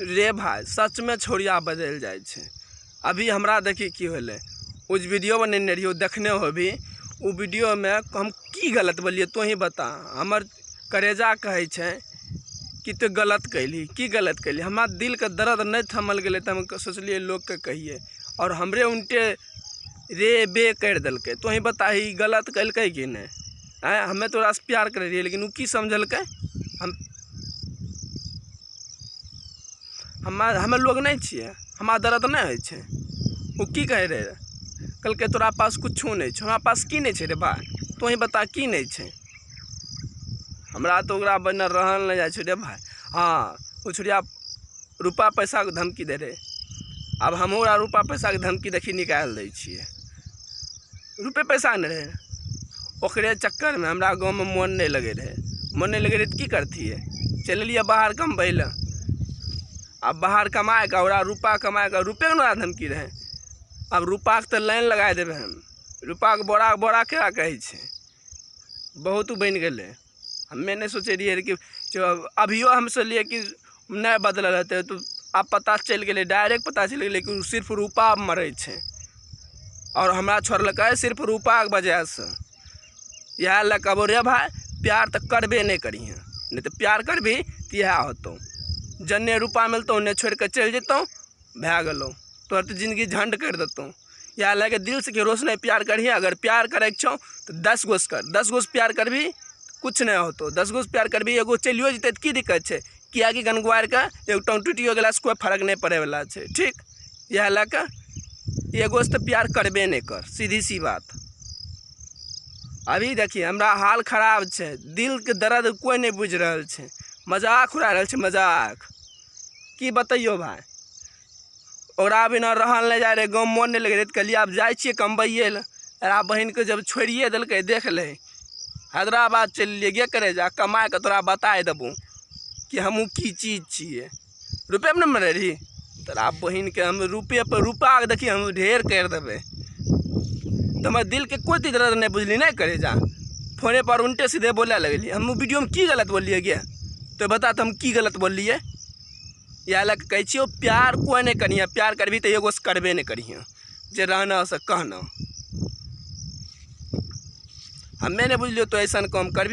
रे भाई सच में छोड़िया बदल जाए छे। अभी हमरा देखी की होले, उस वीडियो बनेने रहियो, देखने हो भी उ वीडियो में हम की गलत बोलिए तो ही बता। हमर करेजा कहे छे कि तू गलत कैली, की गलत कैली। हमारा दिल के दर्द नहीं थमल गए तो हम सोचलिए लोग के कहिए, और हमरे उनटे रे बे कर दिल्के। तो ही बता ही गलत कैलकै कि नहीं। आँ हमें तोरा से प्यार करे रहिए, लेकिन उ की समझलकै। हमें लोग नहीं छिए, हमारा दर्द नहीं है छे। वो की कहे रहे, कहलकै तोरा पास कुछ नहीं छे। हमारा पास की नहीं छे रे भाई, तो ही बता की नहीं छे। हमरा तो ओकरा बना रहल नहीं जाए छे रे भाई। हाँ वो छोड़िया रुपा पैसा के धमकी दे रहे, अब हम ओकरा रुपा पैसा के धमकी देखी निकाल दै छिए। रुपये पैसा नहीं रहे, ओकरे चक्कर में हमरा गाँव में मन नहीं लगे रहे। मन नहीं लगे रहे तो की करतिए, चल लिए बाहर कमबै ला। अब बाहर कमाए का और रुपा कमाए का, रुपये के धमकी रहे। अब रुपा के तो लाइन लगा देवे हम, रुपा के बोरा बोरा क्या कहे छे। बहुत बन गए, हमें नहीं सोचे रहिए कि अभियो हम सोचलिए कि नहीं बदल रहते। तो अब पता चल गए, डायरेक्ट पता चल गए कि सिर्फ रुपा मरे छे, और हमरा छोड़लकै सिर्फ रुपा के वजह से। यह लग कबो रे भाई प्यार तो करबे नहीं करिए, नहीं तो प्यार करबी तो यह होतो। जन्ने रुपा मिलतो उन्हें छोड़ कर चल जेतो, भै गलो तोहर तो जिंदगी झंड कर देतो। या लगे दिल से कि रोज नहीं प्यार करिए। अगर प्यार करे छो तो 10 गोस कर, 10 गोस प्यार करबी कुछ नहीं होतो। 10 गोस प्यार करबी, एगो चलियो जते की दिक्कत है। किया कि गनगुआर का एक टाँग टूटियो गला से कोई फर्क नहीं पड़े वाला है। ठीक यह लग एगो से तो प्यार करबे नहीं कर, सीधी सी बात। अभी देखिए हमरा हाल खराब है, दिल के दर्द कोई नहीं बुझ रहा है। मजाक उड़ा रहा है, मजाक की बताइयो भाई। ओकरा बिना रहल नहीं जाए रहे, गाँव मन नहीं लगे रहे तो कहलिए अब जाए छे कमबैये ला। तेरा बहन के जब छोड़िए दिल्कै देख ले, हैदराबाद चल लिए गे करे जा कमाए के तोरा बताए देबू कि हमू की चीज छिए। रुपये में न मरे रही तोरा बहन के हम रुपये पर रुपा के देखिए हम ढेर कर देवे। तो हमारे दिल के कोई दर्द नहीं बुझली नहीं करे जा। फोने पर उल्टे सीधे बोले लगली, हम वीडियो में की गलत बोलिए गे तो बता तो हम की गलत बोलिए। या लग कहे छो प्यार कोई नहीं करिए, प्यार करबी तो एगो से करबे नहीं करिए, जे रहना से कहना। हमें नहीं बुझलियो तो ऐसा काम करबी।